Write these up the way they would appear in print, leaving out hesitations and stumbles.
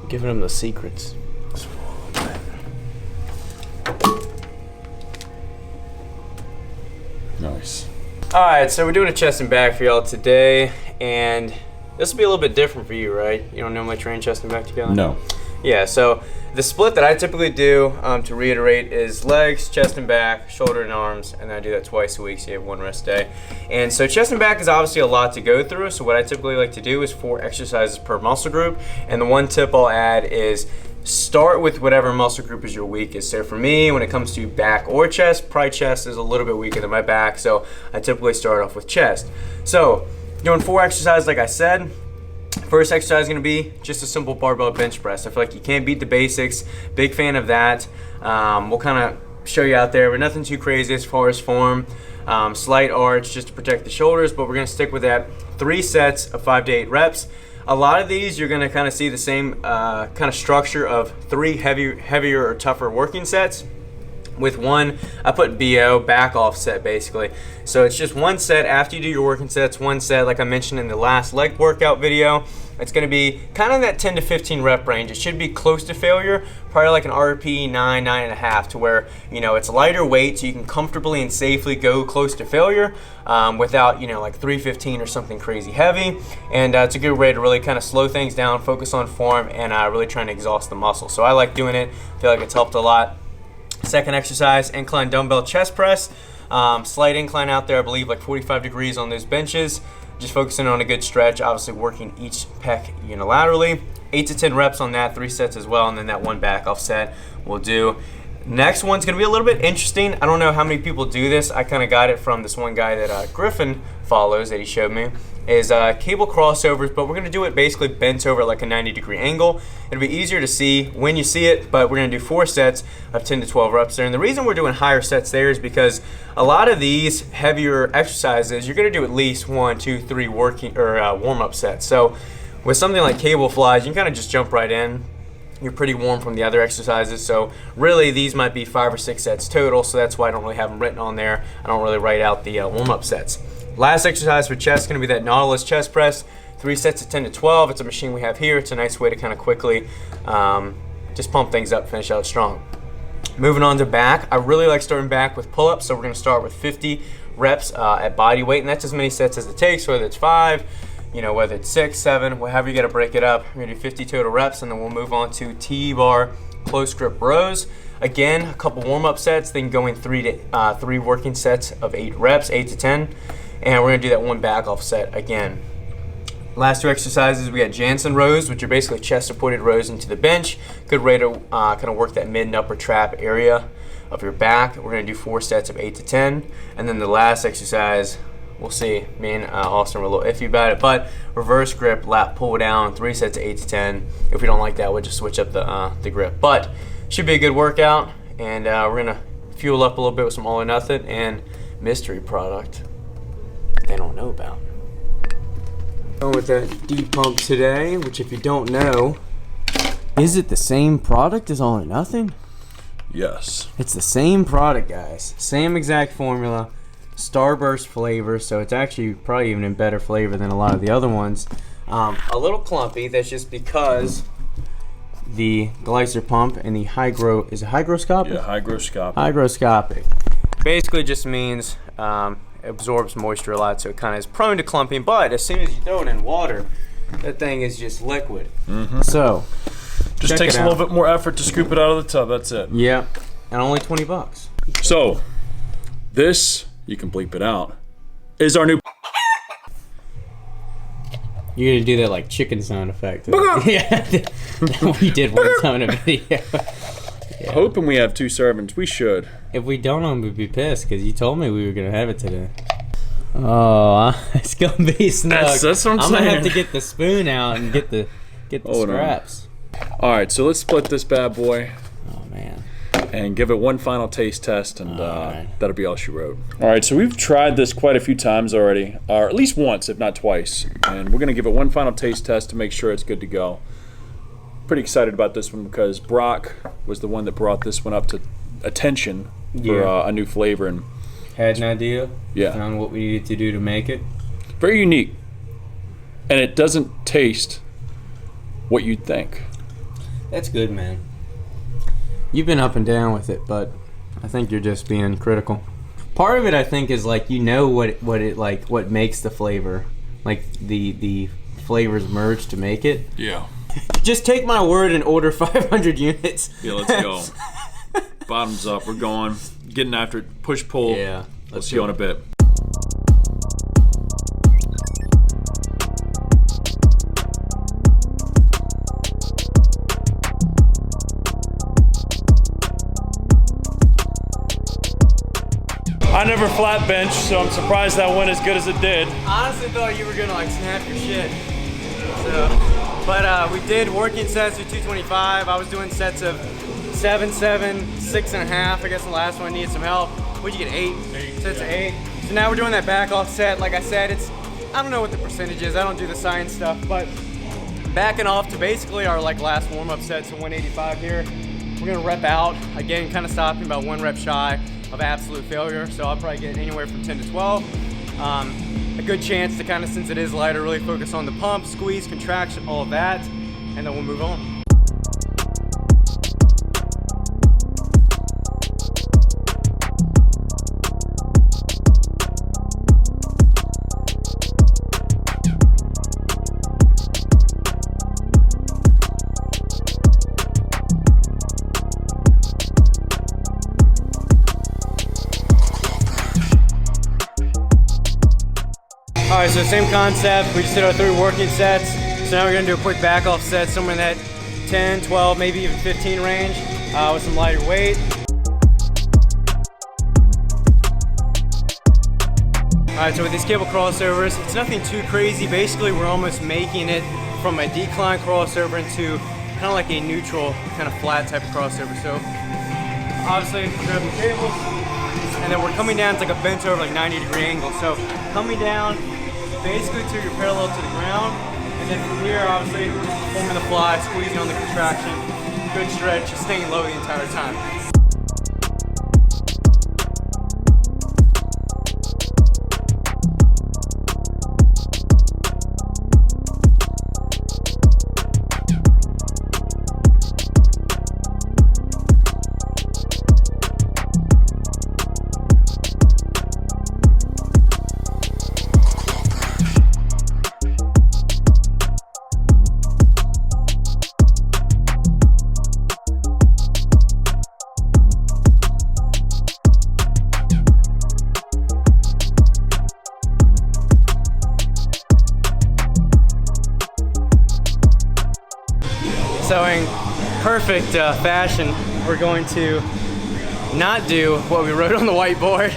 Giving them the secrets. Nice. Alright, so we're doing a chest and back for y'all today, and this will be a little bit different for you, right? You don't normally train chest and back together? No. Yeah, so the split that I typically do, to reiterate, is legs, chest and back, shoulder and arms, and then I do that twice a week, so you have one rest day. And so chest and back is obviously a lot to go through, so what I typically like to do is 4 exercises per muscle group, and the one tip I'll add is start with whatever muscle group is your weakest. So for me, when it comes to back or chest, probably chest is a little bit weaker than my back, so I typically start off with chest. So doing 4 exercises like I said. First exercise is going to be just a simple barbell bench press. I feel like you can't beat the basics. Big fan of that. We'll kind of show you out there, but nothing too crazy as far as form. Slight arch just to protect the shoulders, but we're going to stick with that. 3 sets of 5 to 8 reps. A lot of these you're going to kind of see the same kind of structure of 3 heavier or tougher working sets with 1, I put BO, back off set basically. So it's just 1 set after you do your working sets, 1 set like I mentioned in the last leg workout video. It's going to be kind of that 10 to 15 rep range. It should be close to failure, probably like an RP 9, 9.5, to where, you know, it's lighter weight so you can comfortably and safely go close to failure without, you know, like 315 or something crazy heavy. And it's a good way to really kind of slow things down, focus on form, and really trying to exhaust the muscle. So I like doing it. I feel like it's helped a lot. Second exercise, incline dumbbell chest press. Slight incline out there, I believe like 45 degrees on those benches. Just focusing on a good stretch, obviously working each pec unilaterally. 8 to 10 reps on that, 3 sets as well, and then that 1 back off set we'll do. Next one's gonna be a little bit interesting. I don't know how many people do this. I kind of got it from this one guy that Griffin follows that he showed me, is cable crossovers, but we're gonna do it basically bent over like a 90-degree angle. It'll be easier to see when you see it, but we're gonna do 4 sets of 10 to 12 reps there. And the reason we're doing higher sets there is because a lot of these heavier exercises, you're gonna do at least 1, 2, 3 working or warm-up sets. So with something like cable flies, you can kind of just jump right in. You're pretty warm from the other exercises, so really these might be 5 or 6 sets total, so that's why I don't really have them written on there. I don't really write out the warm-up sets. Last exercise for chest is going to be that Nataulis chest press, 3 sets of 10 to 12. It's a machine we have here. It's a nice way to kind of quickly just pump things up, finish out strong. Moving on to back, I really like starting back with pull-ups, so we're going to start with 50 reps at body weight, and that's as many sets as it takes, whether it's 5, you know, whether it's 6, 7, however you got to break it up. We're going to do 50 total reps, and then we'll move on to T-bar close grip rows. Again, a couple warm-up sets, then going 3 working sets of 8 reps, 8 to 10, and we're going to do that 1 back off set again. Last 2 exercises, we got Jansen rows, which are basically chest-supported rows into the bench. Good way to kind of work that mid and upper trap area of your back. We're going to do 4 sets of 8 to 10, and then the last exercise, we'll see. Me and Austin were a little iffy about it, but reverse grip, lat pull down, 3 sets of 8 to 10. If we don't like that, we'll just switch up the grip. But should be a good workout, and we're gonna fuel up a little bit with some all or nothing and mystery product they don't know about. Going with that D pump today, which if you don't know, is it the same product as all or nothing? Yes. It's the same product, guys. Same exact formula. Starburst flavor, so it's actually probably even in better flavor than a lot of the other ones. A little clumpy, that's just because the glycer pump and the is it hygroscopic? Yeah, hygroscopic. Hygroscopic. Basically just means it absorbs moisture a lot, so it kind of is prone to clumping, but as soon as you throw it in water, that thing is just liquid. So, just takes a little bit more effort to scoop it out of the tub, that's it. Yeah, and only $20. So, this, you can bleep it out, is our new... You're gonna do that like chicken sound effect. Yeah, that we did one time in a video. Yeah. Hoping we have 2 servings. We should. If we don't, I'm gonna be pissed because you told me we were gonna have it today. Oh, it's gonna be snug. That's what I'm saying. Gonna have to get the spoon out and get the scraps. All right, so let's split this bad boy. Oh man. And give it one final taste test, and that'll be all she wrote. All right, so we've tried this quite a few times already, or at least once, if not twice. And we're gonna give it one final taste test to make sure it's good to go. Pretty excited about this one because Brock was the one that brought this one up to attention for a new flavor. And had an idea. Yeah. Found what we needed to do to make it. Very unique, and it doesn't taste what you'd think. That's good, man. You've been up and down with it, but I think you're just being critical. Part of it, I think, is like what makes the flavor, like the flavors merge to make it. Yeah. Just take my word and order 500 units. Yeah, let's go. Bottoms up. We're going. Getting after it. Push pull. Yeah. Let's see you in a bit. I never flat bench, so I'm surprised that went as good as it did. I honestly thought you were gonna like snap your shit. So, but we did working sets of 225. I was doing sets of 7, 7, 6.5. I guess the last one needed some help. What'd you get? 8? Sets of 8. So now we're doing that back off set. Like I said, I don't know what the percentage is. I don't do the science stuff, but backing off to basically our like last warm up set, so 185 here. We're gonna rep out again, kind of stopping about 1 rep shy of absolute failure. So I'll probably get anywhere from 10 to 12. A good chance to kind of, since it is lighter, really focus on the pump, squeeze, contraction, all of that, and then we'll move on. All right, so same concept. We just did our 3 working sets. So now we're gonna do a quick back off set, somewhere in that 10, 12, maybe even 15 range with some lighter weight. All right, so with these cable crossovers, it's nothing too crazy. Basically, we're almost making it from a decline crossover into kind of like a neutral, kind of flat type of crossover. So obviously, grabbing the cables, and then we're coming down, it's like a bent over, like 90-degree angle. So coming down, basically till you're parallel to the ground, and then from here, obviously, just forming the fly, squeezing on the contraction, good stretch, just staying low the entire time. So in perfect fashion, we're going to not do what we wrote on the whiteboard.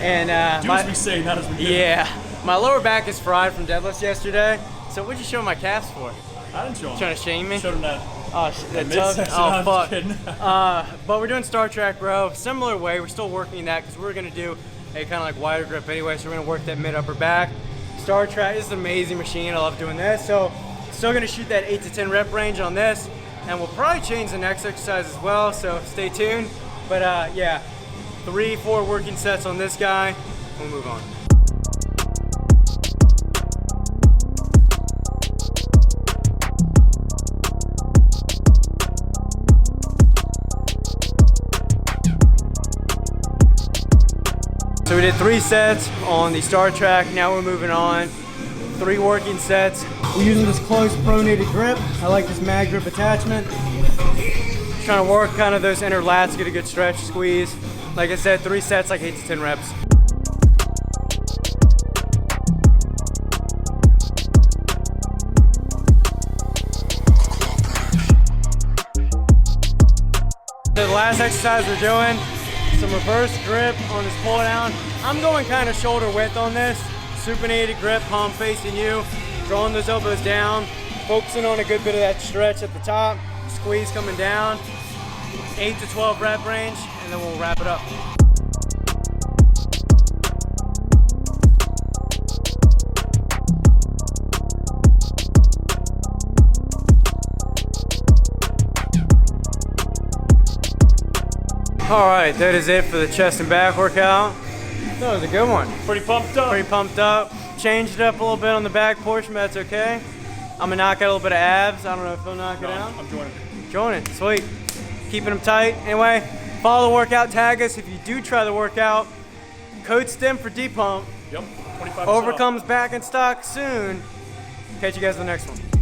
And do as we say, not as we do. Yeah, my lower back is fried from deadlifts yesterday. So what'd you show my calves for? I didn't show them. Trying to shame me? Showed them that. Oh, that tug? Oh, fuck. But we're doing Star-Trac Row. Similar way, we're still working that because we're gonna do a kind of like wider grip anyway. So we're gonna work that mid upper back. Star-Trac is an amazing machine. I love doing this. So still gonna shoot that 8 to 10 rep range on this, and we'll probably change the next exercise as well, so stay tuned. But yeah, 3, 4 working sets on this guy, we'll move on. So we did 3 sets on the Star-Trac, now we're moving on. 3 working sets. We're using this close pronated grip. I like this mag grip attachment. Just trying to work kind of those inner lats, get a good stretch, squeeze. Like I said, 3 sets, like 8 to 10 reps. So the last exercise we're doing, some reverse grip on this pull down. I'm going kind of shoulder width on this. Supinated grip, palm facing you, drawing those elbows down, focusing on a good bit of that stretch at the top, squeeze coming down, 8 to 12 rep range, and then we'll wrap it up. All right, that is it for the chest and back workout. That was a good one. Pretty pumped up. Pretty pumped up. Changed it up a little bit on the back portion, but that's okay. I'm gonna knock out a little bit of abs. I don't know if he'll knock it out. I'm joining. Enjoying it. Sweet. Keeping them tight. Anyway, follow the workout. Tag us if you do try the workout. Code STEM for D-Pump. Yep. 25%. Overcomes back in stock soon. Catch you guys in the next one.